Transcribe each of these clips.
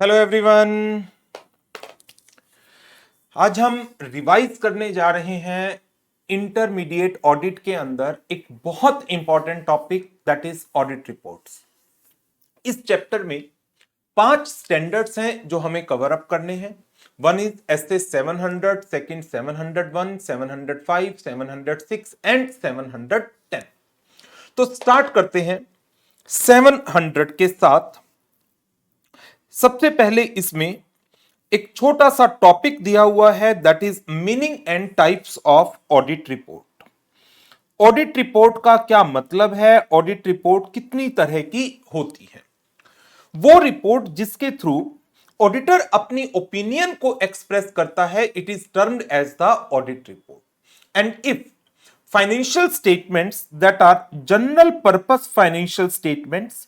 Hello everyone. आज हम revise करने जा रहे हैं इंटरमीडिएट ऑडिट के अंदर एक बहुत important topic that is audit reports. इस चैप्टर में 5 स्टैंडर्ड्स हैं जो हमें कवर अप करने हैं। One is SS 700, second 701, 705, 706 and 710। तो स्टार्ट करते हैं 700 के साथ। सबसे पहले इसमें एक छोटा सा टॉपिक दिया हुआ है that is meaning and types of audit report. Audit report का क्या मतलब है, ऑडिट रिपोर्ट कितनी तरह की होती है। वो रिपोर्ट जिसके थ्रू ऑडिटर अपनी ओपिनियन को एक्सप्रेस करता है, it is termed as the audit report. And if financial statements that are general purpose financial statements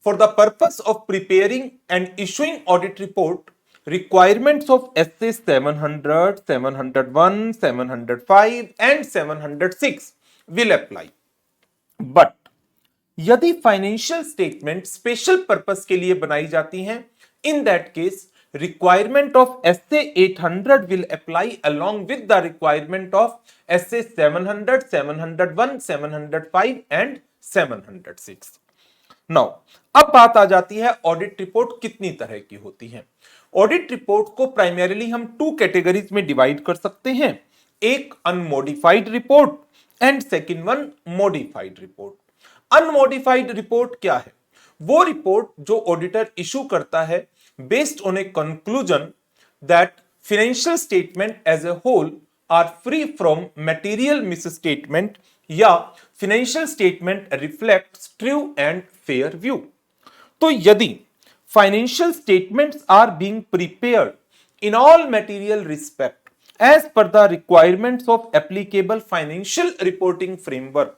for the purpose of preparing and issuing audit report, requirements of SA 700, 701, 705 and 706 will apply. But यदि financial statement special purpose के लिए बनाई जाती हैं, in that case requirement of SA 800 will apply along with the requirement of SA 700, 701, 705 and 706. Now अब बात आ जाती है ऑडिट रिपोर्ट कितनी तरह की होती है। ऑडिट रिपोर्ट को प्राइमरीली हम 2 कैटेगरीज में डिवाइड कर सकते हैं, एक unmodified report and second one modified report. Unmodified report क्या है? वो रिपोर्ट जो ऑडिटर इशू करता है based on a conclusion that financial statement as a whole are free from material misstatement या financial statement reflects true and fair view. तो यदि financial statements are being prepared in all material respect as per the requirements of applicable financial reporting framework,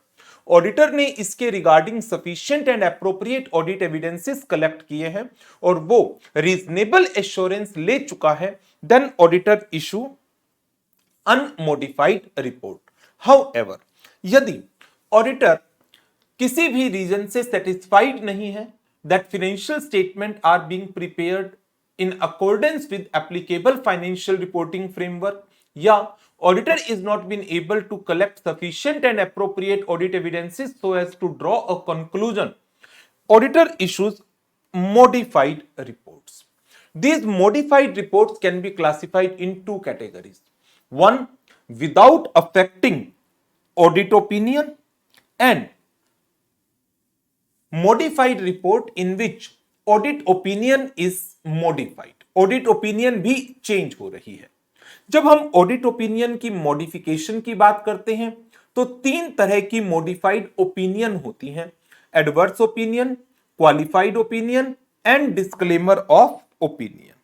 auditor ने इसके regarding sufficient and appropriate audit evidences collect किए हैं और वो reasonable assurance ले चुका है, then auditor issue unmodified report. However, यदि ऑडिटर किसी भी रीजन से सेटिस्फाइड नहीं है that financial statement are being prepared in accordance with applicable financial reporting framework या auditor is not been able to collect sufficient and appropriate audit evidences so as to draw a conclusion, auditor issues modified reports. These modified reports can be classified in 2 categories. One, without affecting audit opinion, and modified report in which audit opinion is modified. Audit opinion भी change हो रही है। जब हम audit opinion की modification की बात करते हैं तो 3 तरह की मॉडिफाइड ओपिनियन होती हैं, adverse opinion, qualified opinion and disclaimer of opinion,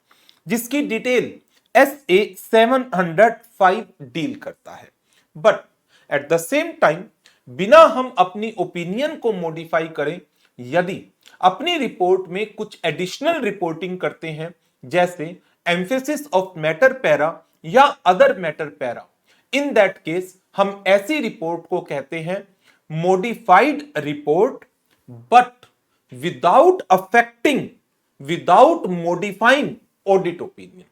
जिसकी डिटेल SA 705 डील करता है। But at the same time बिना हम अपनी ओपिनियन को मॉडिफाई करें, यदि अपनी रिपोर्ट में कुछ एडिशनल रिपोर्टिंग करते हैं जैसे एम्फेसिस ऑफ मैटर पैरा या other matter para, in that case हम ऐसी रिपोर्ट को कहते हैं modified report, but without affecting, without modifying audit opinion.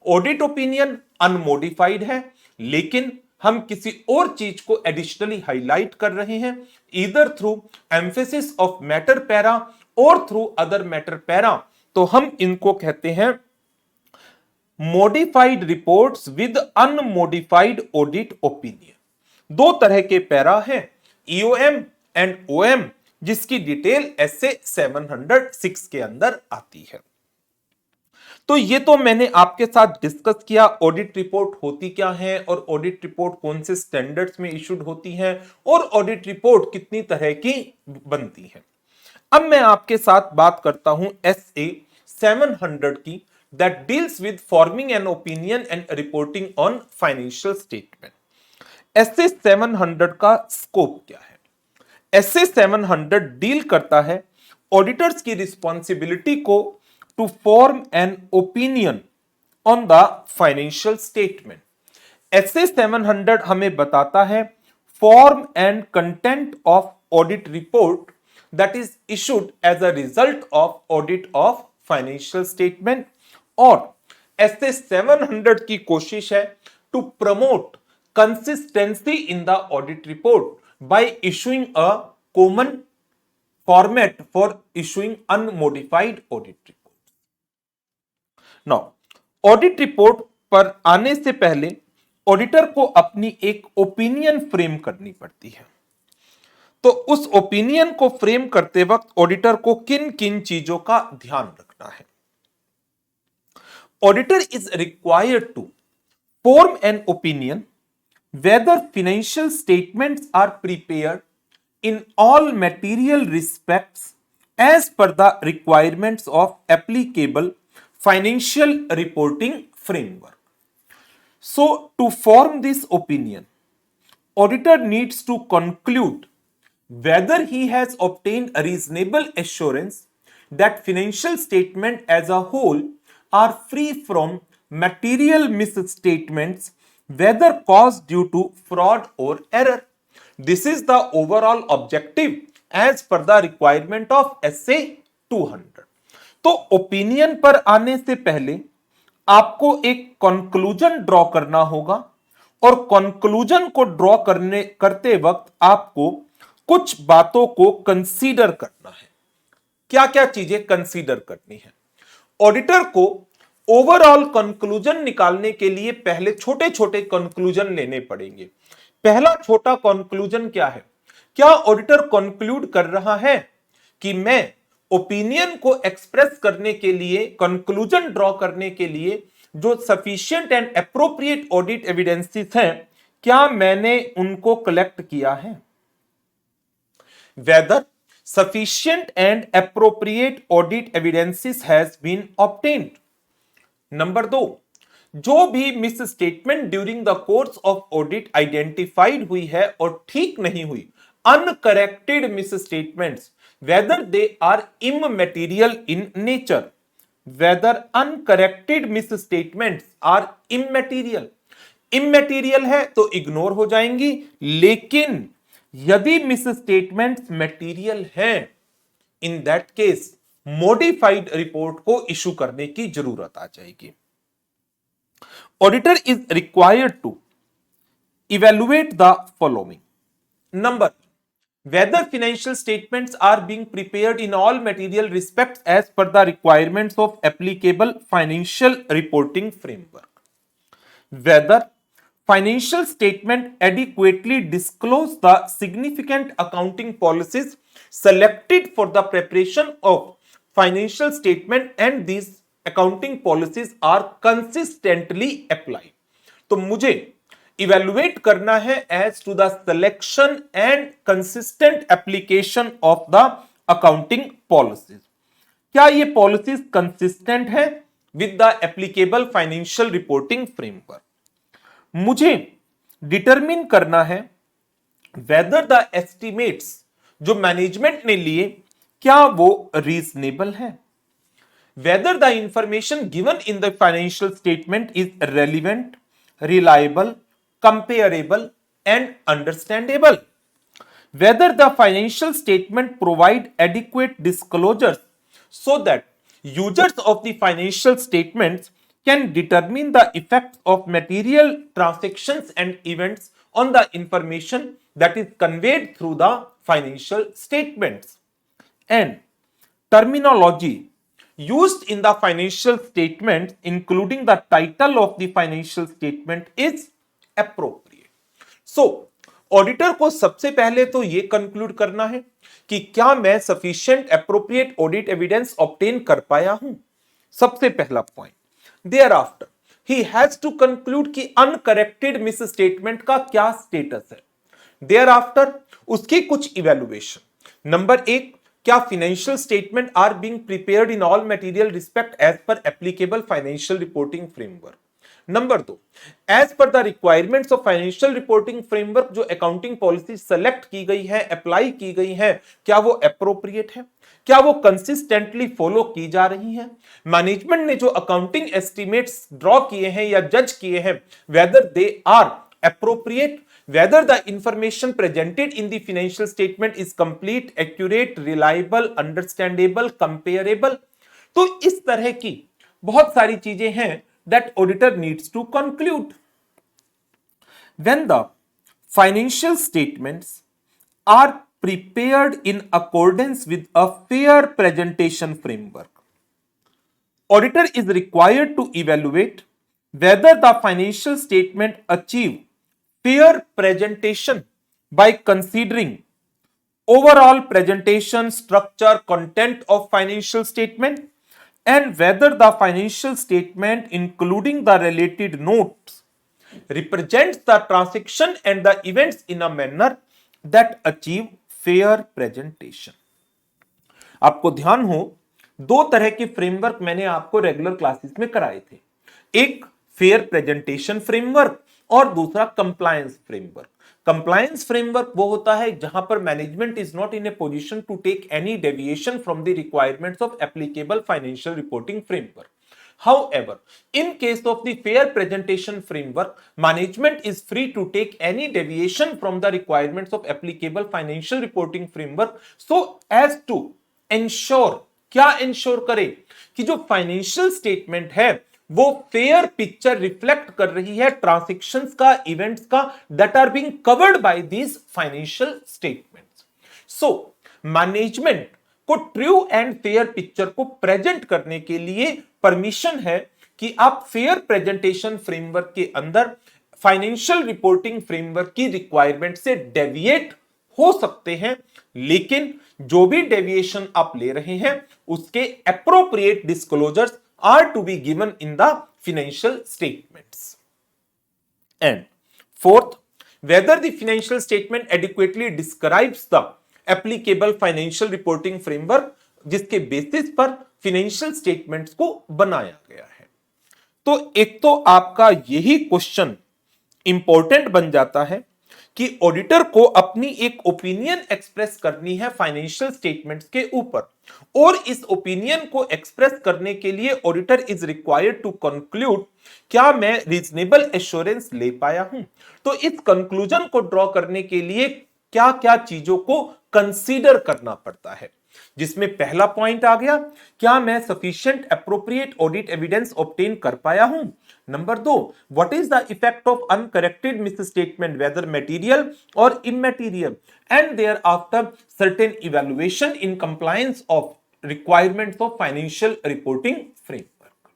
Audit opinion unmodified है लेकिन हम किसी और चीज को एडिशनली हाईलाइट कर रहे हैं, either through emphasis of matter para और थ्रू अदर मैटर पैरा, तो हम इनको कहते हैं modified reports with unmodified audit opinion. 2 तरह के पैरा हैं, EOM एंड OM, जिसकी डिटेल SA 706 के अंदर आती है। तो ये तो मैंने आपके साथ डिस्कस किया ऑडिट रिपोर्ट होती क्या है और ऑडिट रिपोर्ट कौन से स्टैंडर्ड्स में इशूड होती है और ऑडिट रिपोर्ट कितनी तरह की बनती है। अब मैं आपके साथ बात करता हूं SA 700 की, that deals with forming an opinion and reporting on financial statement. SA 700 का स्कोप क्या है? SA 700 डील करता है ऑडिटर्स की रिस्पॉन्सिबिलिटी को to form an opinion on the financial statement. SA 700 हमें बताता है form and content of audit report that is issued as a result of audit of financial statement, और ऐसे 700 की कोशिश है to promote consistency in the audit report by issuing a common format for issuing unmodified audit report. Now audit report पर आने से पहले auditor को अपनी एक ओपिनियन फ्रेम करनी पड़ती है। तो उस ओपिनियन को फ्रेम करते वक्त ऑडिटर को किन किन चीजों का ध्यान रखना है? Auditor is required to form an opinion whether financial statements are prepared in all material respects as per the requirements of applicable financial reporting framework. So, to form this opinion, auditor needs to conclude whether he has obtained a reasonable assurance that financial statements as a whole are free from material misstatements, whether caused due to fraud or error. This is the overall objective as per the requirement of SA 200. तो opinion पर आने से पहले आपको एक conclusion draw करना होगा, और कंक्लूजन को ड्रॉ करते वक्त आपको कुछ बातों को कंसीडर करना है। क्या क्या चीजें कंसीडर करनी है? ऑडिटर को ओवरऑल कंक्लूजन निकालने के लिए पहले छोटे छोटे कंक्लूजन लेने पड़ेंगे। पहला छोटा कंक्लूजन क्या है? क्या ऑडिटर कंक्लूड कर रहा है कि मैं ओपिनियन को एक्सप्रेस करने के लिए, कंक्लूजन ड्रॉ करने के लिए जो sufficient and appropriate audit evidences हैं, क्या मैंने उनको कलेक्ट किया है? Whether sufficient and appropriate audit evidences has been obtained. Number 2, जो भी misstatement during the course of audit identified हुई है और ठीक नहीं हुई, uncorrected misstatements, whether they are immaterial in nature, whether uncorrected misstatements are immaterial. Immaterial है तो इग्नोर हो जाएंगी, लेकिन यदि मिस स्टेटमेंट्स मटेरियल हैं, in that case modified report को इशू करने की जरूरत आ जाएगी। Auditor is required to evaluate the following. Number, whether financial statements are being prepared in all material respects as per the requirements of applicable financial reporting framework, whether financial statement adequately disclose the significant accounting policies selected for the preparation of financial statement and these accounting policies are consistently applied. तो मुझे evaluate करना है as to the selection and consistent application of the accounting policies. क्या ये policies consistent है with the applicable financial reporting framework? मुझे determine करना है वेदर द एस्टिमेट्स जो मैनेजमेंट ने लिए, क्या वो रीजनेबल है, whether the information given in the financial statement is relevant, reliable, comparable and understandable, whether the financial statement provide adequate disclosures so that users of the financial statements can determine the effects of material transactions and events on the information that is conveyed through the financial statements, and terminology used in the financial statements including the title of the financial statement is appropriate. So, auditor को सबसे पहले तो यह conclude करना है कि क्या मैं sufficient appropriate audit evidence obtain कर पाया हूं, सबसे पहला point. Thereafter he has to conclude कि अनकरेक्टेड मिस स्टेटमेंट का क्या स्टेटस है। देयर आफ्टर उसकी कुछ इवेल्युएशन। नंबर 1, क्या financial statement are being prepared in all material respect as per applicable financial reporting framework. Number 2, as per the requirements of financial reporting framework जो accounting policy select की गई है, apply की गई है, क्या वो एप्रोप्रिएट है, क्या वो कंसिस्टेंटली फॉलो की जा रही है। मैनेजमेंट ने जो अकाउंटिंग एस्टिमेट्स ड्रॉ किए हैं या जज किए हैं, whether they are appropriate, whether the information presented in the financial statement is complete, accurate, reliable, understandable, comparable. तो इस तरह की बहुत सारी चीजें हैं that auditor needs to conclude. When the financial statements are prepared in accordance with a fair presentation framework. Auditor is required to evaluate whether the financial statement achieve fair presentation by considering overall presentation structure, content of financial statement, and whether the financial statement including the related notes represents the transaction and the events in a manner that achieve fair presentation। आपको ध्यान हो, दो तरह के framework मैंने आपको regular classes में कराए थे, एक फेयर प्रेजेंटेशन फ्रेमवर्क और दूसरा कंप्लायंस फ्रेमवर्क। कंप्लायंस फ्रेमवर्क वो होता है जहां पर management is not in a position to take any deviation from the requirements of applicable financial reporting framework. However, in case of the fair presentation framework, management is free to take any deviation from the requirements of applicable financial reporting framework so as to ensure, क्या ensure करे कि जो financial statement है वो fair picture reflect कर रही है transactions का, इवेंट्स का that are being covered by these financial statements. So management को ट्रू एंड फेयर पिक्चर को प्रेजेंट करने के लिए परमिशन है कि आप फेयर प्रेजेंटेशन फ्रेमवर्क के अंदर फाइनेंशियल रिपोर्टिंग फ्रेमवर्क की रिक्वायरमेंट से डेविएट हो सकते हैं, लेकिन जो भी डेविएशन आप ले रहे हैं उसके appropriate disclosures are to be given in the financial statements. And fourth, whether the financial statement adequately describes the applicable financial reporting framework जिसके बेसिस पर फाइनेंशियल स्टेटमेंट्स को बनाया गया है। तो एक तो आपका यही क्वेश्चन इंपॉर्टेंट बन जाता है कि ऑडिटर को अपनी एक ओपिनियन एक्सप्रेस करनी है फाइनेंशियल स्टेटमेंट्स के ऊपर, और इस ओपिनियन को एक्सप्रेस करने के लिए auditor is required to conclude क्या मैं रीजनेबल एश्योरेंस ले पाया हूं। तो इस कंक्लूजन को ड्रॉ करने के लिए क्या क्या चीजों को कंसीडर करना पड़ता है, जिसमें पहला पॉइंट आ गया, क्या मैं sufficient appropriate audit evidence obtain कर पाया हूं। Number 2, what is the effect of uncorrected misstatement whether material और immaterial, and thereafter certain evaluation in compliance of requirements of financial reporting framework.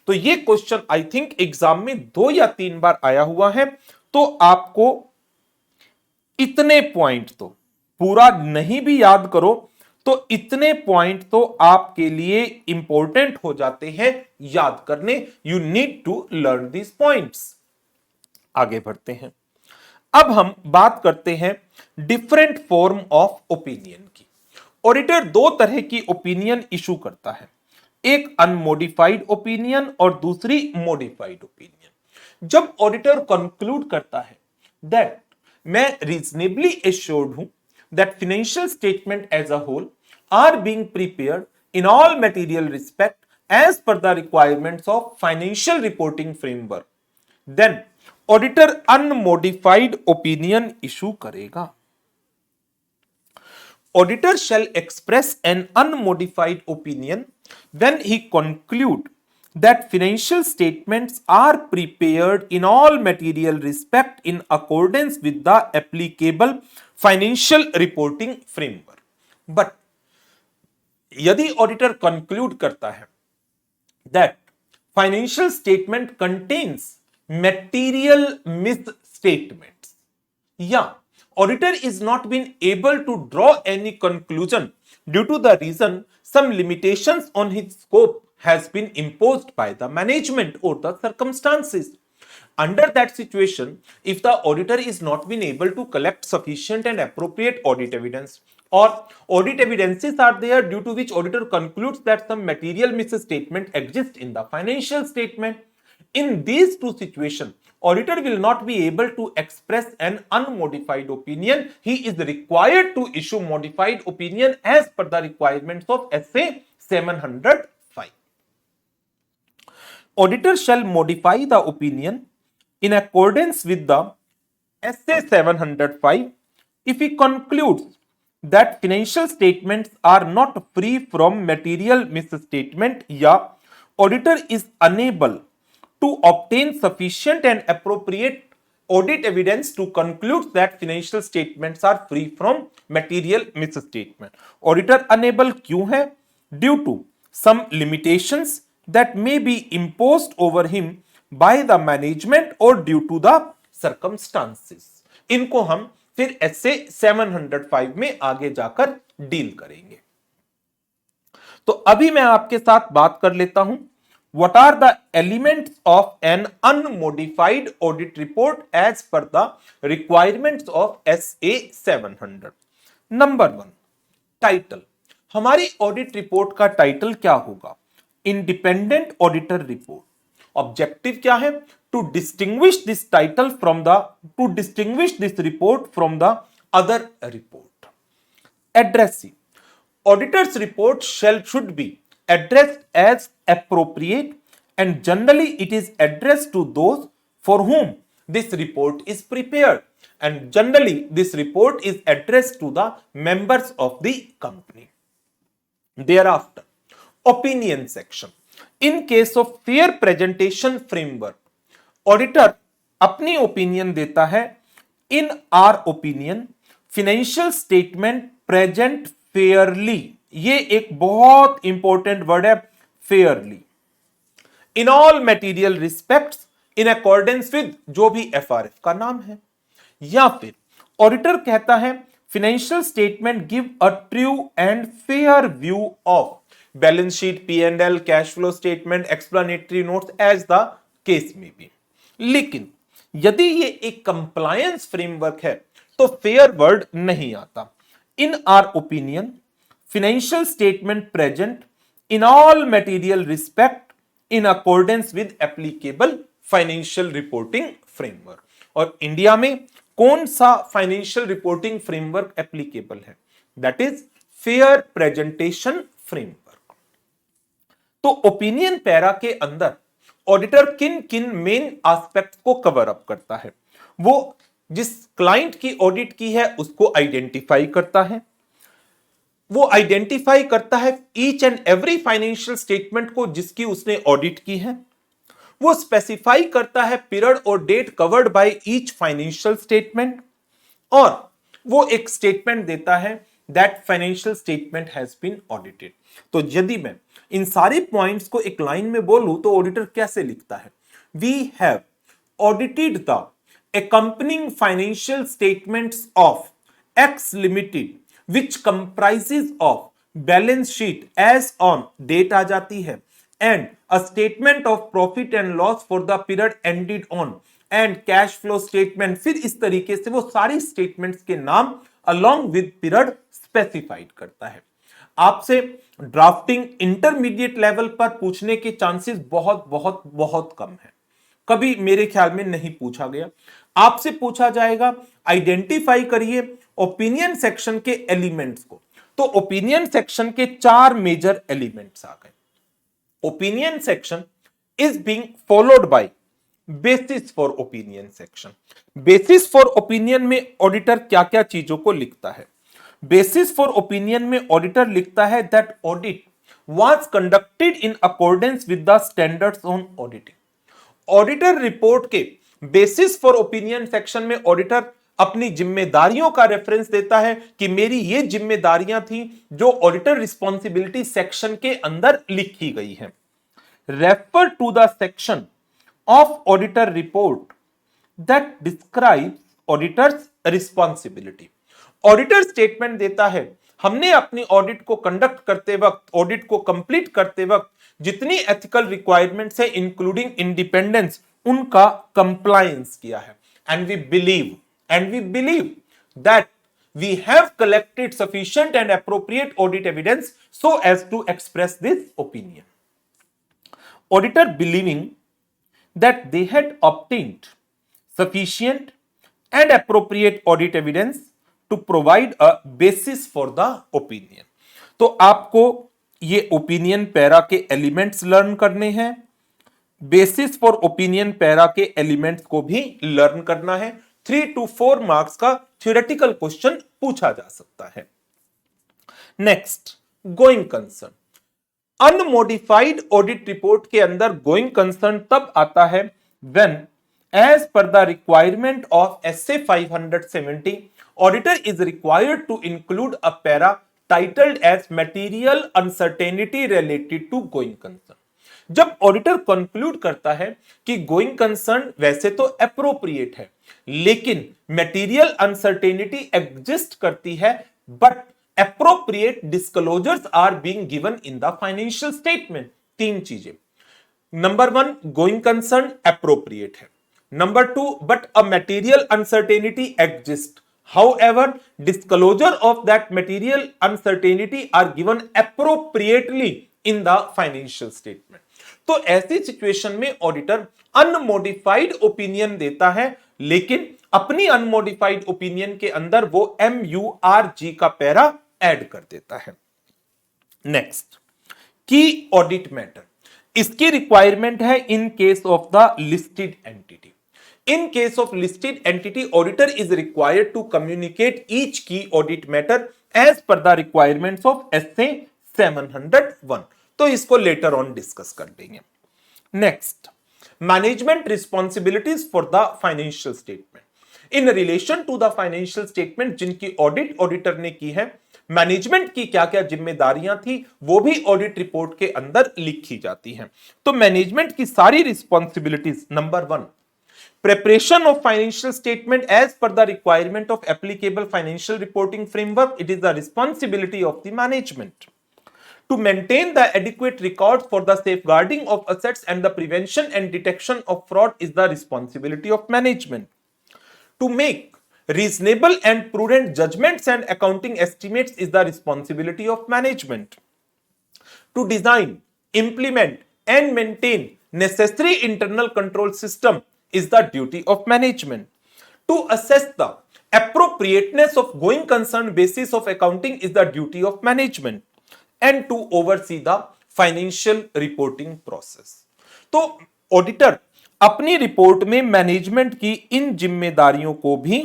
तो ये क्वेश्चन आई थिंक एग्जाम में 2 या 3 बार आया हुआ है, तो आपको इतने पॉइंट तो पूरा नहीं भी याद करो तो इतने पॉइंट तो आपके लिए इंपॉर्टेंट हो जाते हैं याद करने। You need to learn these points. आगे बढ़ते हैं, अब हम बात करते हैं डिफरेंट फॉर्म ऑफ ओपिनियन की। ऑडिटर 2 तरह की ओपिनियन इशू करता है, एक अनमोडिफाइड ओपिनियन और दूसरी मॉडिफाइड ओपिनियन। जब ऑडिटर कंक्लूड करता है दैट मैं रीजनेबली एश्योर्ड हूं that financial statement as a whole are being prepared in all material respect as per the requirements of financial reporting framework, then auditor unmodified opinion issue करेगा। Auditor shall express an unmodified opinion when he conclude that financial statements are prepared in all material respect in accordance with the applicable financial reporting framework. But यदि auditor conclude करता है that financial statement contains material misstatements, या auditor is not been able to draw any conclusion due to the reason some limitations on his scope has been imposed by the management or the circumstances. Under that situation, if the auditor is not been able to collect sufficient and appropriate audit evidence, or audit evidences are there due to which auditor concludes that some material misstatement exists in the financial statement, in these two situations, auditor will not be able to express an unmodified opinion. He is required to issue modified opinion as per the requirements of SA 705. Auditor shall modify the opinion in accordance with the SA 705 if he concludes that financial statements are not free from material misstatement या auditor is unable to obtain sufficient and appropriate audit evidence to conclude that financial statements are free from material misstatement. Auditor unable क्यों है? Due to some limitations that may be imposed over him by the management or due to the circumstances. इनको हम फिर ऐसे 705 में आगे जाकर deal करेंगे। तो अभी मैं आपके साथ बात कर लेता हूं what are the elements of an unmodified audit report as per the requirements of SA 700। Number 1 title. हमारी ऑडिट रिपोर्ट का टाइटल क्या होगा? Independent auditor report. ऑब्जेक्टिव क्या है? To distinguish this title from the to distinguish this report from the other report. Addressing. Auditor's report should be addressed as appropriate and generally it is addressed to those for whom this report is prepared and generally this report is addressed to the members of the company. Thereafter, opinion section. In case of fair presentation framework, auditor अपनी opinion देता है इन our opinion financial statement present Fairlie. ये एक बहुत important word है, Fairlie, in all material respects in accordance with जो भी FRF का नाम है। या फिर ऑडिटर कहता है financial statement give a true and fair view of balance sheet, P&L, cash flow statement, explanatory notes as the case may be. लेकिन यदि ये एक कंप्लायंस फ्रेमवर्क है तो फेयर वर्ड नहीं आता। इन our opinion financial statement present in all material respect in accordance with applicable financial reporting framework. और India में कौन सा फाइनेंशियल रिपोर्टिंग फ्रेमवर्क एप्लीकेबल है? That is fair presentation framework. तो ओपिनियन पैरा के अंदर ऑडिटर किन किन मेन एस्पेक्ट्स को कवर अप करता है? वो जिस क्लाइंट की ऑडिट की है उसको आइडेंटिफाई करता है, वो आइडेंटिफाई करता है each and every financial statement को जिसकी उसने ऑडिट की है, वो स्पेसिफाई करता है पीरियड और date covered by each financial statement, और वो एक स्टेटमेंट देता है that financial statement has been audited. तो यदि मैं इन सारे पॉइंट्स को एक लाइन में बोलूं तो ऑडिटर कैसे लिखता है? We have audited the accompanying financial statements of X Limited which comprises of balance sheet as on date आ जाती है and a statement of profit and loss for the period ended on and cash flow statement। फिर इस तरीके से वो सारी statements के नाम along with period स्पेसिफाइड करता है। आपसे ड्राफ्टिंग इंटरमीडिएट लेवल पर पूछने के चांसेस बहुत बहुत बहुत कम है, कभी मेरे ख्याल में नहीं पूछा गया। आपसे पूछा जाएगा आइडेंटिफाई करिए ओपिनियन सेक्शन के एलिमेंट्स को। तो ओपिनियन सेक्शन के 4 मेजर एलिमेंट्स आ गए। Opinion section is being followed by basis for opinion section. Basis for opinion में ऑडिटर क्या क्या चीजों को लिखता है? बेसिस फॉर ओपिनियन में ऑडिटर लिखता है that audit was conducted in accordance with the standards on auditing. Auditor report के बेसिस फॉर ओपिनियन सेक्शन में ऑडिटर अपनी जिम्मेदारियों का रेफरेंस देता है कि मेरी ये जिम्मेदारियां थी जो ऑडिटर रिस्पॉन्सिबिलिटी सेक्शन के अंदर लिखी गई है। Refer to the section of auditor report that describes auditor's responsibility. Auditor statement देता है हमने अपनी ऑडिट को कंडक्ट करते वक्त, ऑडिट को कंप्लीट करते वक्त जितनी एथिकल रिक्वायरमेंट्स है इंक्लूडिंग इंडिपेंडेंस, उनका कंप्लायंस किया है। And we believe that we have collected sufficient and appropriate audit evidence so as to express this opinion. Auditor believing that they had obtained sufficient and appropriate audit evidence to provide a basis for the opinion। तो आपको ये opinion para के elements learn करने हैं, basis for opinion para के elements को भी learn करना है। 3 to 4 मार्क्स का थ्योरेटिकल क्वेश्चन पूछा जा सकता है। Next, going concern. Unmodified audit report के अंदर गोइंग कंसर्न तब आता है when as per the requirement of SA 570 auditor is required to include a para titled as material uncertainty related to going concern. जब ऑडिटर कंक्लूड करता है कि going concern वैसे तो एप्रोप्रिएट है, लेकिन मटेरियल अनसर्टेनिटी एग्जिस्ट करती है, but appropriate disclosures are being given in the financial statement। तीन चीजें, number one, going concern appropriate है, number two, but a material uncertainty exist, however disclosure of that material uncertainty are given appropriately in the financial statement। तो ऐसी situation में auditor unmodified opinion देता है, लेकिन अपनी अनमोडिफाइड ओपिनियन के अंदर वो MURG का पैरा ऐड कर देता है। नेक्स्ट, की ऑडिट मैटर। इसकी रिक्वायरमेंट है in case of the listed entity. In case of listed entity auditor is required to communicate each key audit matter as per the requirements of SA 701। तो इसको later on discuss कर देंगे। Next, management responsibilities for the financial statement. In relation to the financial statement जिनकी audit auditor ने की है, management की क्या क्या जिम्मेदारियां थी वो भी ऑडिट रिपोर्ट के अंदर लिखी जाती हैं। तो मैनेजमेंट की सारी responsibilities, number one, preparation of financial statement as per the requirement of applicable financial reporting framework, it is the responsibility of the management to maintain the adequate records for the safeguarding of assets and the prevention and detection of fraud is the responsibility of management, to make reasonable and prudent judgments and accounting estimates is the responsibility of management, to design, implement and maintain necessary internal control system is the duty of management, to assess the appropriateness of going concern basis of accounting is the duty of management, and to oversee the financial reporting process। तो auditor अपनी report में management की इन जिम्मेदारियों को भी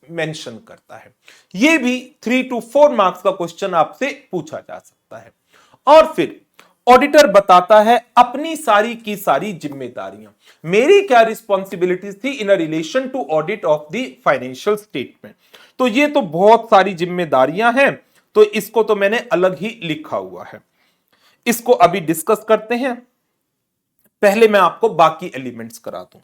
mention करता है। यह भी 3 to 4 मार्क्स का क्वेश्चन आपसे पूछा जा सकता है। और फिर ऑडिटर बताता है अपनी सारी की सारी जिम्मेदारियां, मेरी क्या रिस्पॉन्सिबिलिटीज थी in relation to audit of the financial statement. तो ये तो बहुत सारी जिम्मेदारियां हैं, तो इसको तो मैंने अलग ही लिखा हुआ है, इसको अभी डिस्कस करते हैं। पहले मैं आपको बाकी एलिमेंट्स करा दूं।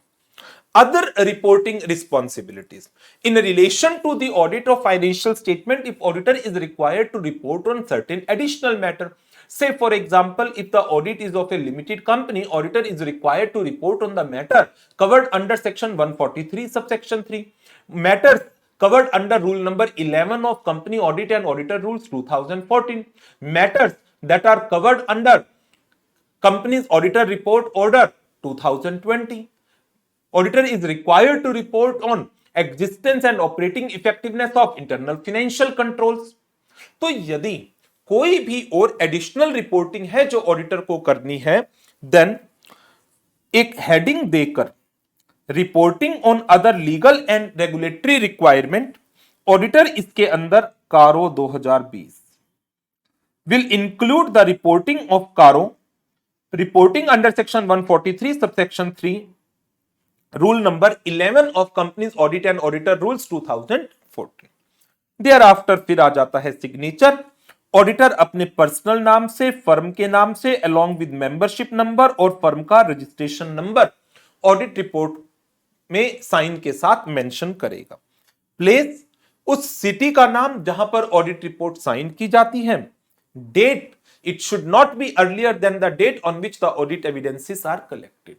Other reporting responsibilities in relation to the audit of financial statement, if auditor is required to report on certain additional matter, say for example if the audit is of a limited company, auditor is required to report on the matter covered under section 143 subsection 3, matters covered under rule number 11 of company audit and auditor rules 2014, matters that are covered under company's auditor report order 2020. Auditor is required to report on existence and operating effectiveness of internal financial controls। तो यदि कोई भी और additional reporting है जो auditor को करनी है, देन एक हेडिंग देकर reporting on other legal and regulatory requirement, auditor इसके अंदर CARO 2020 will include the reporting of CARO reporting under section 143 subsection 3 rule number 11 of companies audit and auditor rules 2014। thereafter फिर आ जाता है सिग्नेचर। ऑडिटर अपने personal नाम से, firm के नाम से, along with मेंबरशिप नंबर और फर्म का रजिस्ट्रेशन नंबर ऑडिट रिपोर्ट में साइन के साथ मेंशन करेगा। प्लेस, उस सिटी का नाम जहां पर ऑडिट रिपोर्ट साइन की जाती है। Date, it should not be earlier than the date on which the audit evidences are collected,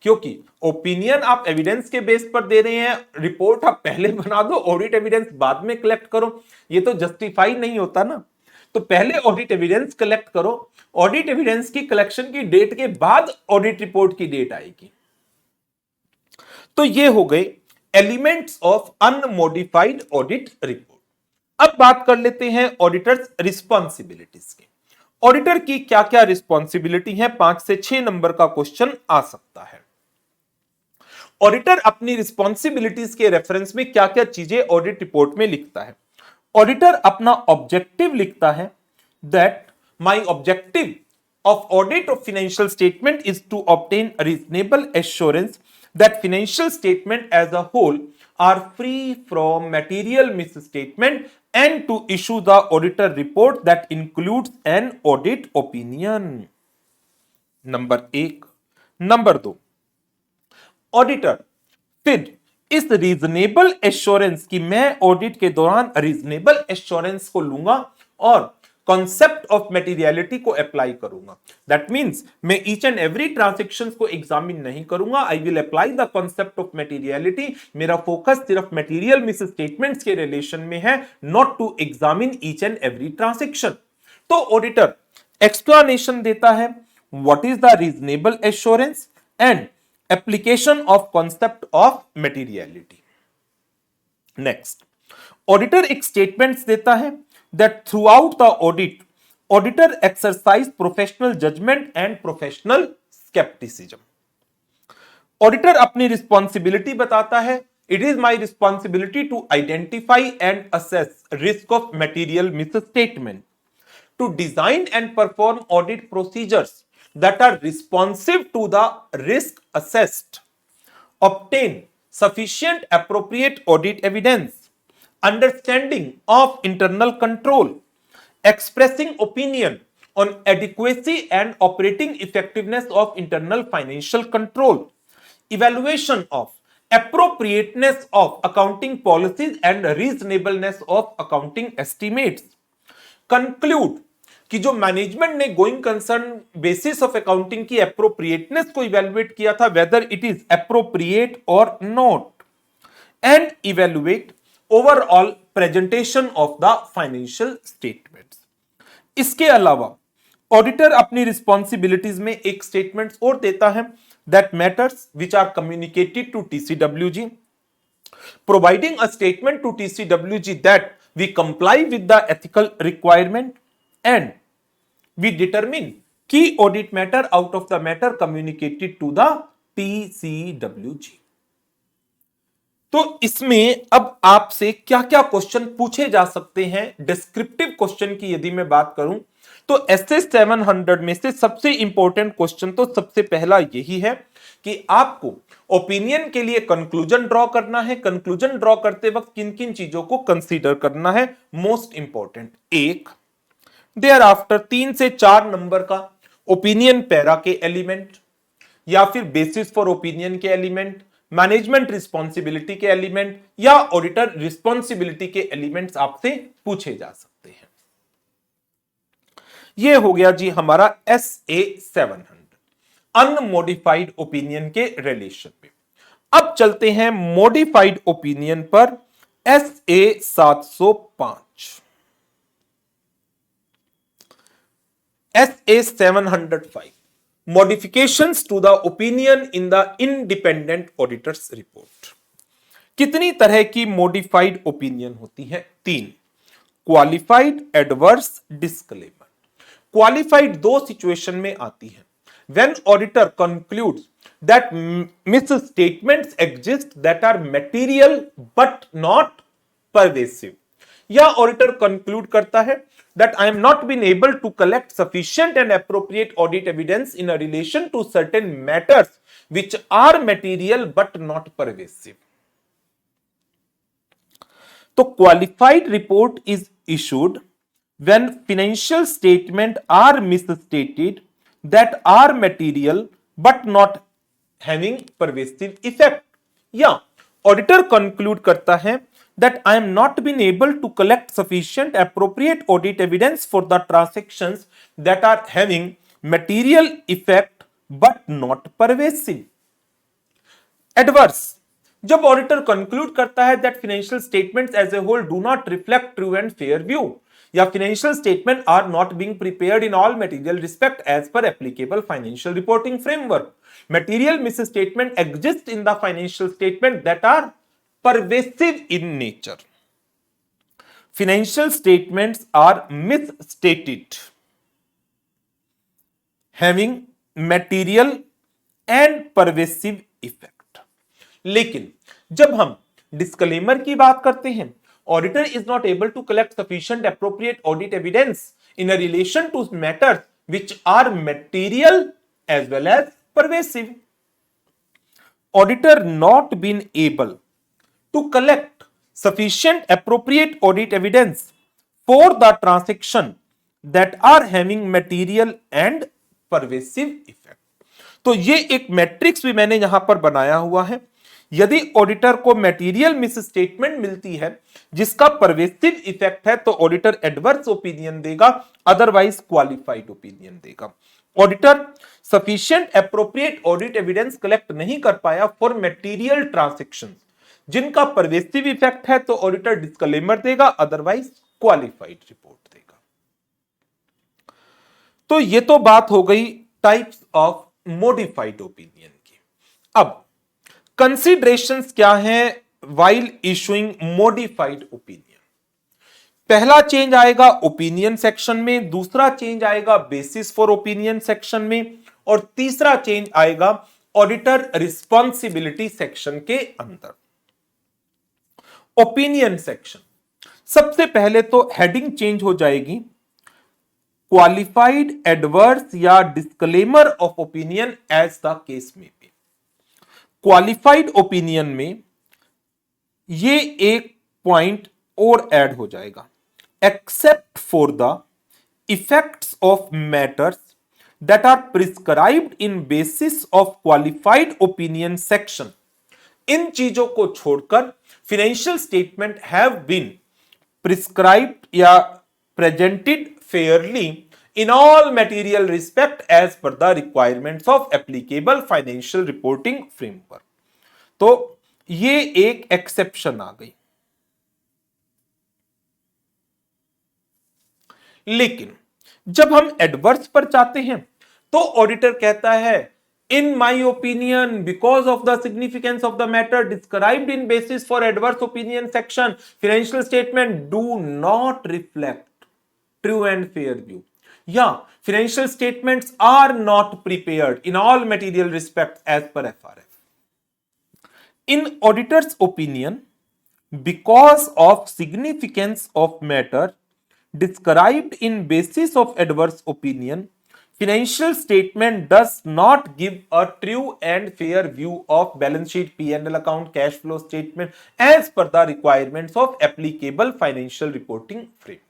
क्योंकि ओपिनियन आप एविडेंस के बेस पर दे रहे हैं, रिपोर्ट आप पहले बना दो, ऑडिट एविडेंस बाद में कलेक्ट करो, ये तो जस्टिफाई नहीं होता ना। तो पहले ऑडिट एविडेंस कलेक्ट करो, ऑडिट एविडेंस की कलेक्शन की डेट के बाद ऑडिट रिपोर्ट की डेट आएगी। तो ये हो गए elements of unmodified audit report. अब बात कर लेते हैं ऑडिटर्स रिस्पॉन्सिबिलिटीज की। ऑडिटर की क्या क्या रिस्पॉन्सिबिलिटी है, 5 से 6 नंबर का क्वेश्चन आ सकता है। ऑडिटर अपनी रिस्पॉन्सिबिलिटीज के रेफरेंस में क्या क्या चीजें ऑडिट रिपोर्ट में लिखता है। ऑडिटर अपना ऑब्जेक्टिव लिखता है, that my objective of audit of financial statement is to obtain a reasonable assurance that financial statement as a whole are free from material misstatement and to issue the auditor report that includes an audit opinion. Number एक। Number दो, auditor फिर इस reasonable assurance की मैं audit के दौरान reasonable assurance को लूंगा और कॉन्सेप्ट ऑफ मेटीरियलिटी को अप्लाई करूंगा। दैट मींस मैं ईच एंड एवरी ट्रांजैक्शंस को एग्जामिन नहीं करूंगा, I will apply the concept of materiality. मेरा फोकस सिर्फ मटेरियल मिस स्टेटमेंट्स के रिलेशन में है, not to examine each and every transaction. तो ऑडिटर एक्सप्लेनेशन देता है what is the reasonable assurance and application of concept of materiality. Next, auditor एक statements देता है that throughout the audit, auditor exercise professional judgment and professional skepticism. Auditor अपनी responsibility बताता है, it is my responsibility to identify and assess risk of material misstatement, to design and perform audit procedures that are responsive to the risk assessed, obtain sufficient appropriate audit evidence, understanding of internal control, expressing opinion on adequacy and operating effectiveness of internal financial control, evaluation of appropriateness of accounting policies and reasonableness of accounting estimates, conclude कि जो management ने going concern basis of accounting की appropriateness को evaluate किया था, weather it is appropriate और not, and evaluate overall presentation of the financial statements. इसके अलावा ऑडिटर अपनी रिस्पॉन्सिबिलिटीज में एक स्टेटमेंट और देता है, that matters which are communicated to TCWG, providing a statement to TCWG that we comply with the ethical requirement and we determine key audit matter out of the matter communicated to the TCWG। तो इसमें अब आपसे क्या क्या question पूछे जा सकते हैं डिस्क्रिप्टिव क्वेश्चन की यदि मैं बात करूं तो एसएस 700 में से सबसे इंपॉर्टेंट क्वेश्चन तो सबसे पहला यही है कि आपको ओपिनियन के लिए कंक्लूजन ड्रॉ करना है। कंक्लूजन ड्रॉ करते वक्त किन किन चीजों को कंसीडर करना है, मोस्ट इंपॉर्टेंट, एक देयर आफ्टर 3 से 4 नंबर का ओपिनियन पैरा के एलिमेंट या फिर बेसिस फॉर ओपिनियन के एलिमेंट, मैनेजमेंट रिस्पॉन्सिबिलिटी के एलिमेंट या ऑडिटर रिस्पॉन्सिबिलिटी के एलिमेंट्स आपसे पूछे जा सकते हैं। यह हो गया जी हमारा SA 700 अनमोडिफाइड ओपिनियन के रिलेशन में। अब चलते हैं मॉडिफाइड ओपिनियन पर, SA 705। SA 705 modifications to the opinion in the independent auditor's report। कितनी तरह की मॉडिफाइड ओपिनियन होती है? 3, क्वालिफाइड, एडवर्स, डिस्क्लेमर। क्वालिफाइड दो सिचुएशन में आती है, when auditor concludes that misstatements exist that are material but not pervasive, या ऑडिटर कंक्लूड करता है that I am not been able to collect sufficient and appropriate audit evidence in a relation to certain matters which are material but not pervasive। तो qualified report is issued when financial statement are misstated that are material but not having pervasive effect, या auditor conclude करता है that I am not been able to collect sufficient appropriate audit evidence for the transactions that are having material effect but not pervasive। Adverse, जब auditor conclude करता है that financial statements as a whole do not reflect true and fair view, या financial statements are not being prepared in all material respect as per applicable financial reporting framework, material misstatement exist in the financial statement that are pervasive in nature, financial statements are misstated, having material and pervasive effect। लेकिन जब हम disclaimer की बात करते हैं, auditor is not able to collect sufficient appropriate audit evidence in a relation to matters which are material as well as pervasive. Auditor not been able to collect sufficient appropriate audit evidence for the transaction that are having material and pervasive effect. तो ये एक matrix भी मैंने यहां पर बनाया हुआ है। यदि ऑडिटर को मटेरियल मिस स्टेटमेंट मिलती है जिसका परवेसिव इफेक्ट है तो ऑडिटर एडवर्स ओपिनियन देगा, अदरवाइज क्वालिफाइड ओपिनियन देगा। Auditor sufficient appropriate audit evidence collect नहीं कर पाया फॉर मटेरियल ट्रांजैक्शंस जिनका परवेसिव इफेक्ट है तो ऑडिटर डिस्क्लेमर देगा, अदरवाइज क्वालिफाइड रिपोर्ट देगा। तो ये तो बात हो गई टाइप्स ऑफ मॉडिफाइड ओपिनियन की। अब कंसीडरेशंस क्या हैं व्हाइल इशूइंग मॉडिफाइड ओपिनियन? पहला चेंज आएगा ओपिनियन सेक्शन में, दूसरा चेंज आएगा बेसिस फॉर ओपिनियन सेक्शन में, और तीसरा चेंज आएगा ऑडिटर रिस्पॉन्सिबिलिटी सेक्शन के अंदर। ओपिनियन सेक्शन, सबसे पहले तो हेडिंग चेंज हो जाएगी क्वालिफाइड एडवर्स या disclaimer of opinion as the case may be. Qualified opinion में ये एक पॉइंट और ऐड हो जाएगा, except for the effects of matters that are prescribed in basis of qualified opinion section. इन चीजों को छोड़कर financial statement have been prescribed या presented fairly in all material respect as per the requirements of applicable financial reporting framework। तो ये एक exception आ गई। लेकिन जब हम एडवर्स पर जाते हैं तो ऑडिटर कहता है in my opinion because of the significance of the matter described in basis for adverse opinion section financial statement do not reflect true and fair view, yeah, financial statements are not prepared in all material respects as per FRF. In auditor's opinion, because of significance of matter described in basis of adverse opinion, financial statement does not give a true and fair view of balance sheet, P&L account, cash flow statement as per the requirements of applicable financial reporting framework।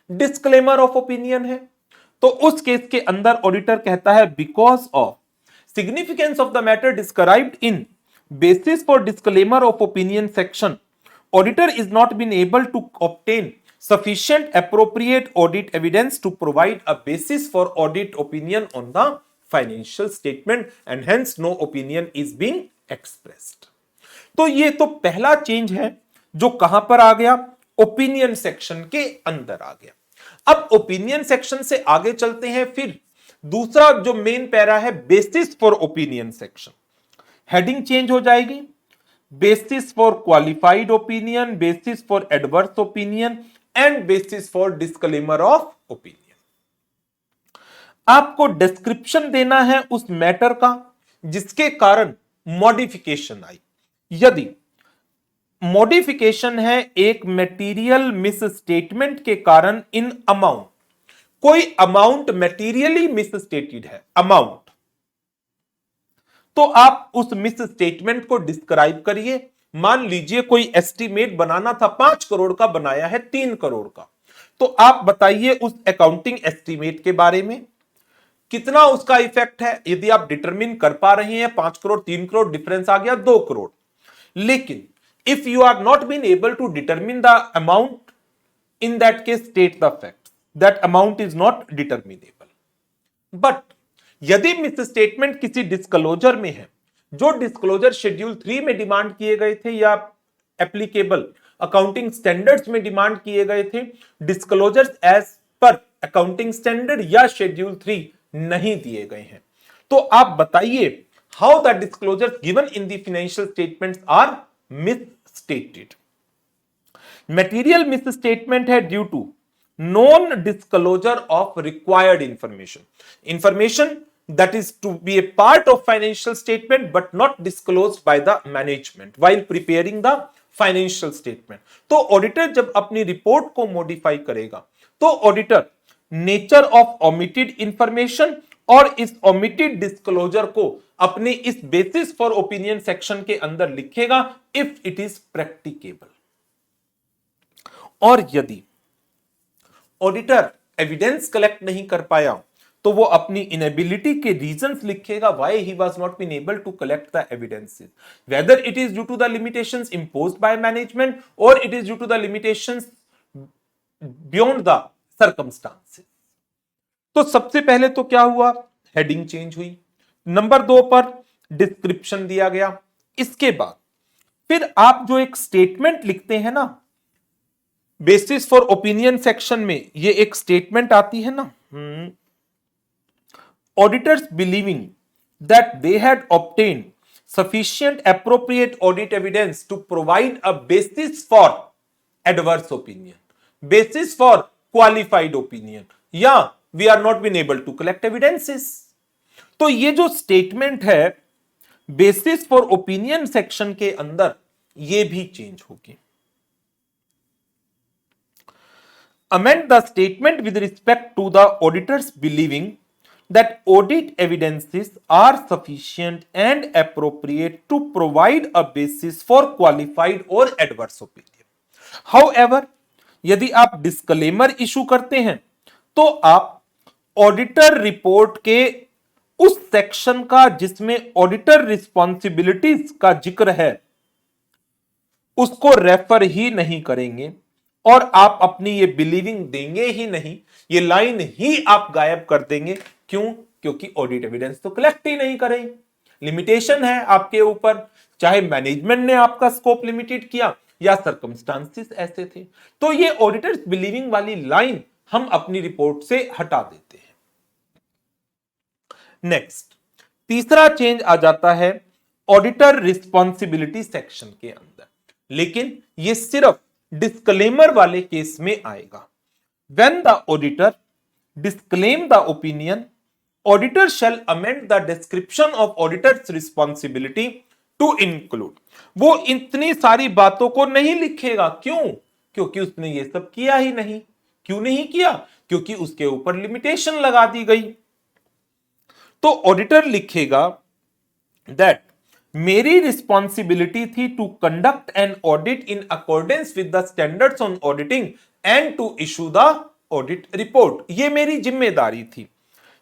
Disclaimer of opinion है तो उस case के अंदर auditor कहता है because of significance of the matter described in basis for disclaimer of opinion section auditor is not been able to obtain sufficient appropriate audit evidence to provide a basis for audit opinion on the financial statement and hence no opinion is being expressed। तो ये तो पहला change है जो कहां पर आ गया, opinion section के अंदर आ गया। अब ओपिनियन सेक्शन से आगे चलते हैं, फिर दूसरा जो मेन पैरा है basis for opinion section, heading change हो जाएगी, basis for qualified opinion, basis for adverse opinion and bases for disclaimer of opinion. आपको डिस्क्रिप्शन देना है उस मैटर का जिसके कारण मॉडिफिकेशन आई। यदि मॉडिफिकेशन है एक मटेरियल मिस स्टेटमेंट के कारण इन अमाउंट, कोई अमाउंट मटेरियली मिस स्टेटेड है अमाउंट, तो आप उस मिस स्टेटमेंट को डिस्क्राइब करिए। मान लीजिए कोई एस्टीमेट बनाना था 5 करोड़ का, बनाया है 3 करोड़ का, तो आप बताइए उस अकाउंटिंग एस्टीमेट के बारे में कितना उसका इफेक्ट है। यदि आप डिटरमिन कर पा रहे हैं 5 करोड़ 3 करोड़, डिफरेंस आ गया 2 करोड़। लेकिन if you are not been able to determine the amount, in that case state the facts, that amount is not determinable। but यदि मिस स्टेटमेंट किसी डिस्क्लोजर में है जो डिस्क्लोजर शेड्यूल 3 में डिमांड किए गए थे या एप्लीकेबल अकाउंटिंग स्टैंडर्ड्स में डिमांड किए गए थे, disclosures as per accounting standard या शेड्यूल 3 नहीं दिए गए हैं, तो आप बताइए how the disclosures given in the financial statements are misstated। material misstatement है due to non disclosure of required information that is to be a part of financial statement but not disclosed by the management while preparing the financial statement। तो auditor जब अपनी report को modify करेगा तो auditor nature of omitted information और इस omitted disclosure को अपने इस बेसिस फॉर ओपिनियन सेक्शन के अंदर लिखेगा इफ इट इज प्रैक्टिकेबल। और यदि ऑडिटर एविडेंस कलेक्ट नहीं कर पाया तो वो अपनी इनेबिलिटी के रीजंस लिखेगा why he was not been able to collect the evidences, whether it is due to the limitations imposed by management और it is due to the limitations beyond the circumstances. तो सबसे पहले तो क्या हुआ, heading change हुई। Number 2 पर description दिया गया। इसके बाद फिर आप जो एक स्टेटमेंट लिखते हैं ना, बेसिस फॉर ओपिनियन सेक्शन में ये एक स्टेटमेंट आती है ना, auditors believing that they had obtained sufficient appropriate audit evidence to provide a basis for adverse opinion, basis for qualified opinion, या we are not been able to collect evidences। तो ये जो स्टेटमेंट है basis for opinion section के अंदर ये भी change होगी। Amend the statement with respect to the auditors believing that audit evidences are sufficient and appropriate to provide a basis for qualified or adverse opinion. However, यदि आप disclaimer issue करते हैं तो आप ऑडिटर रिपोर्ट के उस section का जिसमें ऑडिटर रिस्पॉन्सिबिलिटीज का जिक्र है उसको रेफर ही नहीं करेंगे और आप अपनी ये बिलीविंग देंगे ही नहीं, ये लाइन ही आप गायब कर देंगे। क्यों? क्योंकि ऑडिट एविडेंस तो कलेक्ट ही नहीं करें, लिमिटेशन है आपके ऊपर, चाहे मैनेजमेंट ने आपका स्कोप लिमिटेड किया या सर्कमस्टांसेस ऐसे थे। तो ये ऑडिटर्स बिलीविंग वाली लाइन हम अपनी रिपोर्ट से हटा देते हैं। नेक्स्ट, तीसरा चेंज आ जाता है ऑडिटर रिस्पॉन्सिबिलिटी सेक्शन के अंदर, लेकिन ये सिर्फ डिस्क्लेमर वाले केस में आएगा। When the auditor disclaim the opinion, auditor shall amend the description of auditor's responsibility to include। वो इतनी सारी बातों को नहीं लिखेगा। क्यों? क्योंकि उसने ये सब किया ही नहीं। क्यों नहीं किया? क्योंकि उसके ऊपर लिमिटेशन लगा दी गई। तो ऑडिटर लिखेगा दैट मेरी रिस्पॉन्सिबिलिटी थी to conduct an audit in accordance with the standards on auditing and to issue the audit report. ये मेरी जिम्मेदारी थी।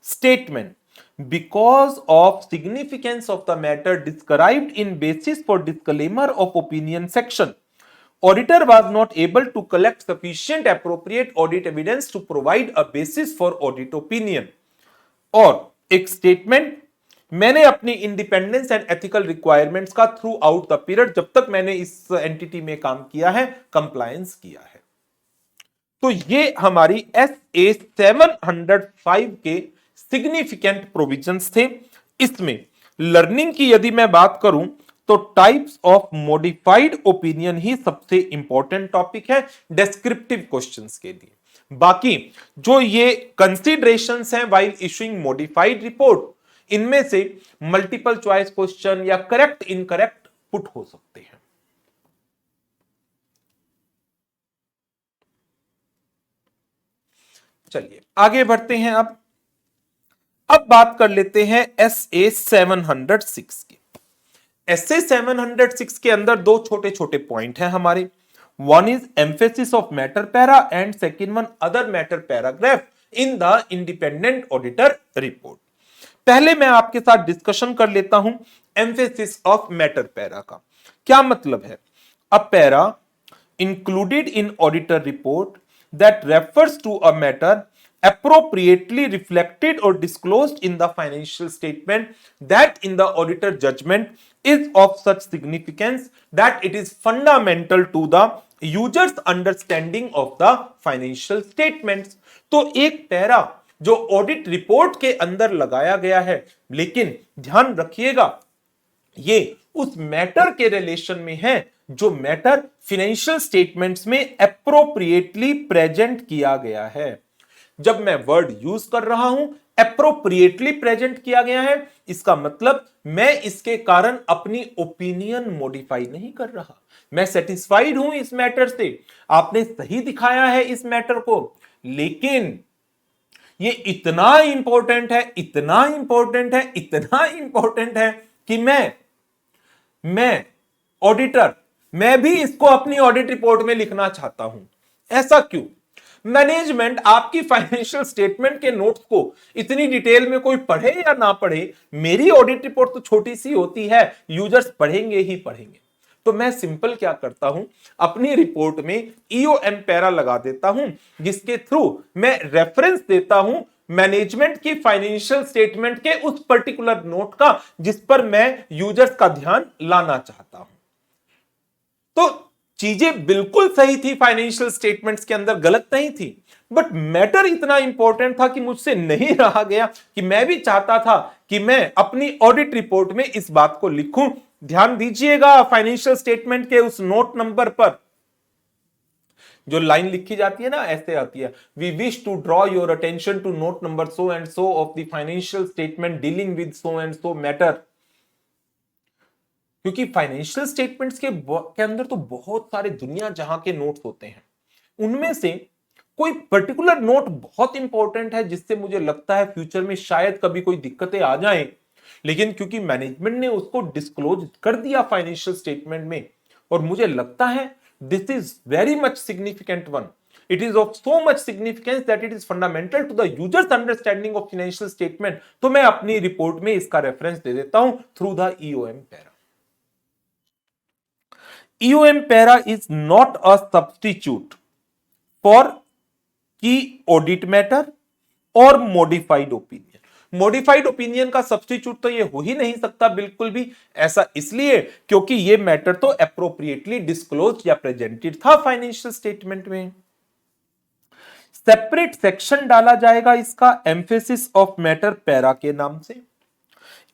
Statement, because of significance of the matter described in basis for disclaimer of opinion section, auditor was not able to collect sufficient appropriate audit evidence to provide a basis for audit opinion. और एक statement, मैंने अपनी independence and ethical requirements का throughout the period, जब तक मैंने इस entity में काम किया है, कंप्लायंस किया है। तो ये हमारी SA 705 के सिग्निफिकेंट प्रोविजंस थे। इसमें लर्निंग की यदि मैं बात करूं तो टाइप्स ऑफ मॉडिफाइड ओपिनियन ही सबसे इंपॉर्टेंट टॉपिक है डिस्क्रिप्टिव क्वेश्चंस के लिए। बाकी जो ये कंसीडरेशंस हैं व्हाइल इशूइंग मॉडिफाइड रिपोर्ट, इनमें से मल्टीपल चॉइस क्वेश्चन या करेक्ट इनकरेक्ट पुट हो सकते हैं। चलिए आगे बढ़ते हैं। अब बात कर लेते हैं SA 706 की। SA 706 के अंदर दो छोटे छोटे पॉइंट हैं हमारे। One is emphasis of matter para and second one other matter paragraph in the independent auditor report. पहले मैं आपके साथ डिस्कशन कर लेता हूं एम्फेसिस ऑफ मैटर पैरा का। क्या मतलब है? अ para included in auditor report that refers to a matter appropriately reflected or disclosed in the financial statement that in the auditor judgment is of such significance that it is fundamental to the user's understanding of the financial statements। तो एक para जो audit report के अंदर लगाया गया है, लेकिन ध्यान रखिएगा ये उस मैटर के रिलेशन में है जो मैटर फाइनेंशियल स्टेटमेंट्स में एप्रोप्रिएटली प्रेजेंट किया गया है। जब मैं वर्ड यूज कर रहा हूं एप्रोप्रिएटली प्रेजेंट किया गया है, इसका मतलब मैं इसके कारण अपनी ओपिनियन मॉडिफाई नहीं कर रहा, मैं सेटिस्फाइड हूं इस मैटर से, आपने सही दिखाया है इस मैटर को, लेकिन ये इतना इंपॉर्टेंट है, इतना इंपॉर्टेंट है, इतना इंपॉर्टेंट है कि मैं ऑडिटर, मैं भी इसको अपनी ऑडिट रिपोर्ट में लिखना चाहता हूं। ऐसा क्यों? मैनेजमेंट आपकी फाइनेंशियल स्टेटमेंट के नोट्स को इतनी डिटेल में कोई पढ़े या ना पढ़े, मेरी ऑडिट रिपोर्ट तो छोटी सी होती है, यूजर्स पढ़ेंगे ही पढ़ेंगे। तो मैं सिंपल क्या करता हूं, अपनी रिपोर्ट में ईओएम पैरा लगा देता हूं, जिसके थ्रू मैं रेफरेंस देता हूं मैनेजमेंट की फाइनेंशियल स्टेटमेंट के उस पर्टिकुलर नोट का जिस पर मैं यूजर्स का ध्यान लाना चाहता हूं। तो चीजें बिल्कुल सही थी, फाइनेंशियल स्टेटमेंट्स के अंदर गलत नहीं थी, बट मैटर इतना इंपॉर्टेंट था कि मुझसे नहीं रहा गया कि मैं भी चाहता था कि मैं अपनी ऑडिट रिपोर्ट में इस बात को लिखूं। ध्यान दीजिएगा, फाइनेंशियल स्टेटमेंट के उस नोट नंबर पर जो लाइन लिखी जाती है ना, ऐसे आती है, we wish to draw your attention to note number so and so of the financial statement dealing with so and so matter. क्योंकि फाइनेंशियल स्टेटमेंट्स के अंदर तो बहुत सारे दुनिया जहां के नोट्स होते हैं, उनमें से कोई पर्टिकुलर नोट बहुत इंपॉर्टेंट है जिससे मुझे लगता है फ्यूचर में शायद कभी कोई दिक्कतें आ जाएं, लेकिन क्योंकि मैनेजमेंट ने उसको डिस्क्लोज कर दिया फाइनेंशियल स्टेटमेंट में, और मुझे लगता है this is very much significant one, it is of so much significance that it is fundamental to the user's understanding of financial statement, तो मैं अपनी रिपोर्ट में इसका रेफरेंस दे देता हूं through the EOM para. EOM para is not a substitute for key audit matter or modified opinion. Modified opinion का substitute तो ये हो ही नहीं सकता बिल्कुल भी, ऐसा इसलिए क्योंकि ये मैटर तो अप्रोप्रिएटली डिस्क्लोज या प्रेजेंटेड था फाइनेंशियल स्टेटमेंट में। सेपरेट सेक्शन डाला जाएगा इसका एम्फेसिस ऑफ मैटर पैरा के नाम से।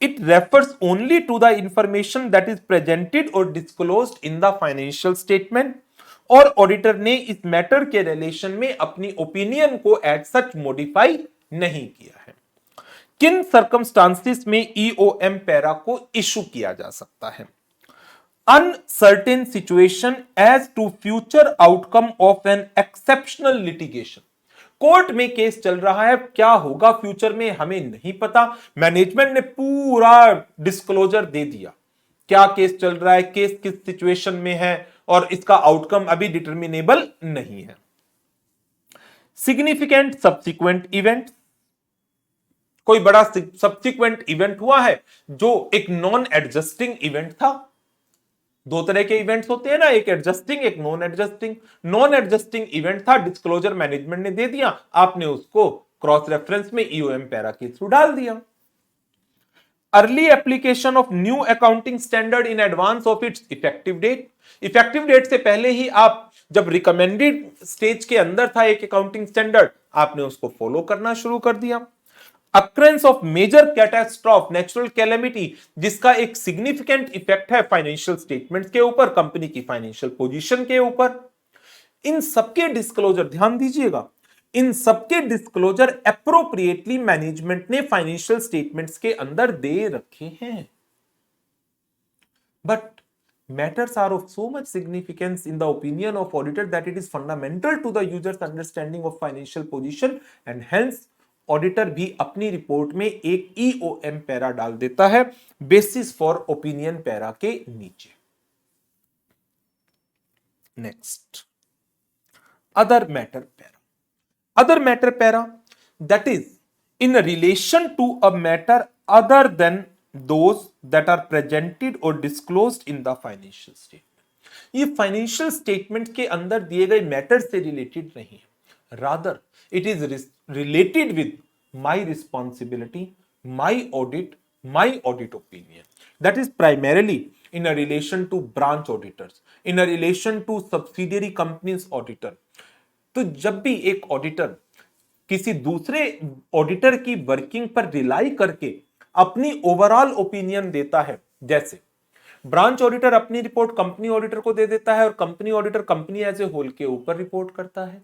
It refers only to the information that is presented or disclosed in the financial statement, और ऑडिटर ने इस मैटर के रिलेशन में अपनी ओपिनियन को एज सच मॉडिफाई नहीं किया है। किन सर्कमस्टांसिस में ईओएम पैरा को इशू किया जा सकता है? Uncertain situation as to future outcome of an exceptional litigation, court में केस चल रहा है, क्या होगा फ्यूचर में हमें नहीं पता, मैनेजमेंट ने पूरा डिस्क्लोजर दे दिया, क्या केस चल रहा है, केस किस सिचुएशन में है, और इसका आउटकम अभी डिटर्मिनेबल नहीं है। सिग्निफिकेंट सब्सिक्वेंट इवेंट, कोई बड़ा सब्सिक्वेंट इवेंट हुआ है जो एक नॉन एडजस्टिंग इवेंट था। दो तरह के इवेंट्स होते हैं ना, एक एडजस्टिंग, एक non adjusting. Non adjusting event था, डिस्क्लोजर मैनेजमेंट ने दे दिया, आपने उसको क्रॉस रेफरेंस में ईओएम पैरा के थ्रू डाल दिया। Early application of new accounting standard in advance of its effective date, effective date से पहले ही आप जब रिकमेंडेड स्टेज के अंदर था एक अकाउंटिंग स्टैंडर्ड, आपने उसको फॉलो करना शुरू कर दिया। Occurrence of major catastrophe, natural calamity, जिसका एक सिग्निफिकेंट इफेक्ट है फाइनेंशियल स्टेटमेंट्स के ऊपर, कंपनी की फाइनेंशियल पोजीशन के ऊपर, इन सबके डिस्क्लोजर, ध्यान दीजिएगा, इन सबके डिस्क्लोजर एप्रोप्रिएटली मैनेजमेंट ने फाइनेंशियल स्टेटमेंट्स के अंदर दे रखे हैं। But matters are of so much significance in the opinion of auditor that it is fundamental to the user's understanding of financial position, and hence auditor भी अपनी report में एक EOM para डाल देता है बेसिस फॉर ओपिनियन पैरा के नीचे। Next, other matter para. Other matter para that is in relation to a matter other than those that are presented और disclosed in the financial statement. ये financial statement के अंदर दिए गए matter से related नहीं है, rather it is related with my responsibility, my audit opinion, that is primarily in a relation to branch auditors, in a relation to subsidiary companies auditor। तो जब भी एक ऑडिटर किसी दूसरे ऑडिटर की वर्किंग पर रिलाई करके अपनी ओवरऑल ओपिनियन देता है, जैसे ब्रांच ऑडिटर अपनी रिपोर्ट कंपनी ऑडिटर को दे देता है और company auditor company as a whole के ऊपर रिपोर्ट करता है।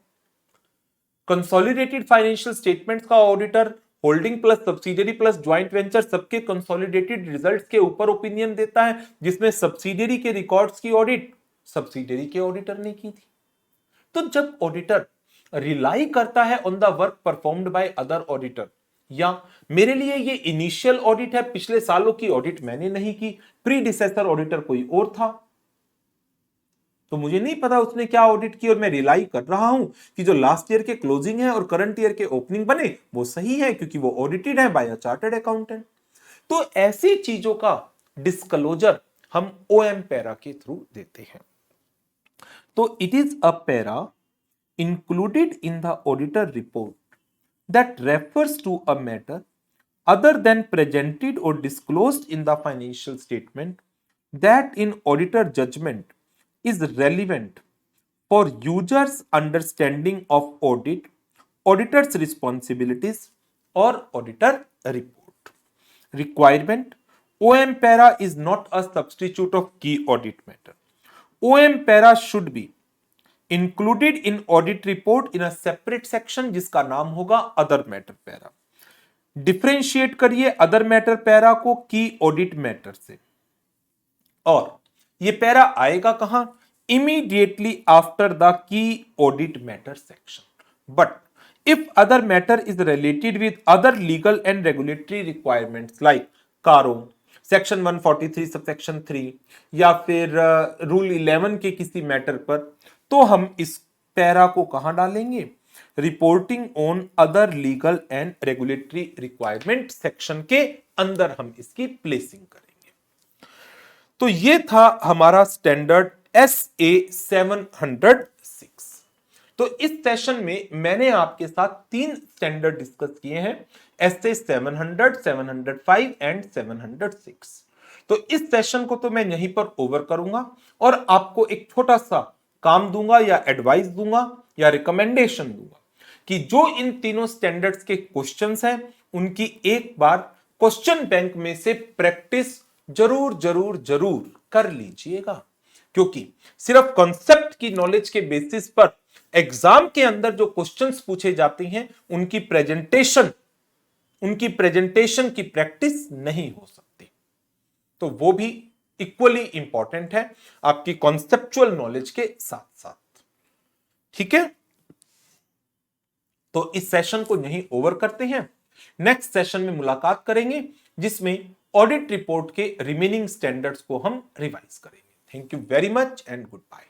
कंसोलिडेटेड फाइनेंशियल स्टेटमेंट्स का auditor holding plus subsidiary plus joint venture सबके कंसोलिडेटेड रिजल्ट्स के ऊपर ओपिनियन देता है, जिसमें सब्सिडियरी के रिकॉर्ड्स की ऑडिट सब्सिडियरी के ऑडिटर ने की थी। तो जब ऑडिटर रिलाई करता है on the work performed by other auditor, या मेरे लिए ये इनिशियल ऑडिट है, पिछले सालों की ऑडिट मैंने नहीं की, प्रीडिसेसर ऑडिटर कोई और था, तो मुझे नहीं पता उसने क्या ऑडिट की, और मैं रिलाई कर रहा हूं कि जो लास्ट ईयर के क्लोजिंग है और करंट ईयर के ओपनिंग बने वो सही है, क्योंकि वो ऑडिटेड है बाय अ चार्टर्ड अकाउंटेंट। तो ऐसी चीजों का डिस्क्लोजर हम ओएम पैरा के थ्रू देते हैं। तो it is a para included in the auditor report that refers to a matter other than presented or disclosed in the financial statement that in auditor judgment is relevant for users understanding of audit, auditor's responsibilities or auditor report. Requirement: OM para is not a substitute of key audit matter. OM para should be included in audit report in a separate section जिसका नाम होगा other matter para. Differentiate करिए other matter para को की audit matter से, और ये para आएगा कहां? Immediately after the key audit matter section. But if other matter is related with other legal and regulatory requirements like कारो सेक्शन 143 सबसेक्शन 3 या फिर रूल 11 के किसी मैटर पर, तो हम इस पैरा को कहां डालेंगे? Reporting on other legal and regulatory requirement section के अंदर हम इसकी प्लेसिंग करेंगे। तो ये था हमारा स्टैंडर्ड SA 706। तो इस सेशन में मैंने आपके साथ 3 स्टैंडर्ड डिस्कस किए हैं, SA 700, 705 एंड 706। तो इस सेशन को तो मैं यहीं पर ओवर करूंगा और आपको एक छोटा सा काम दूंगा या एडवाइस दूंगा या रिकमेंडेशन दूंगा कि जो इन तीनों स्टैंडर्ड्स के क्वेश्चंस हैं उनकी एक बार क्वेश्चन बैंक में से प्रैक्टिस जरूर जरूर जरूर कर लीजिएगा, क्योंकि सिर्फ कॉन्सेप्ट की नॉलेज के बेसिस पर एग्जाम के अंदर जो क्वेश्चंस पूछे जाते हैं उनकी प्रेजेंटेशन की प्रैक्टिस नहीं हो सकती, तो वो भी इक्वली इंपॉर्टेंट है आपकी कॉन्सेप्चुअल नॉलेज के साथ साथ। ठीक है, तो इस सेशन को यहीं ओवर करते हैं। नेक्स्ट सेशन में मुलाकात करेंगे जिसमें ऑडिट रिपोर्ट के रिमेनिंग स्टैंडर्ड्स को हम रिवाइज करेंगे। Thank you very much and good bye.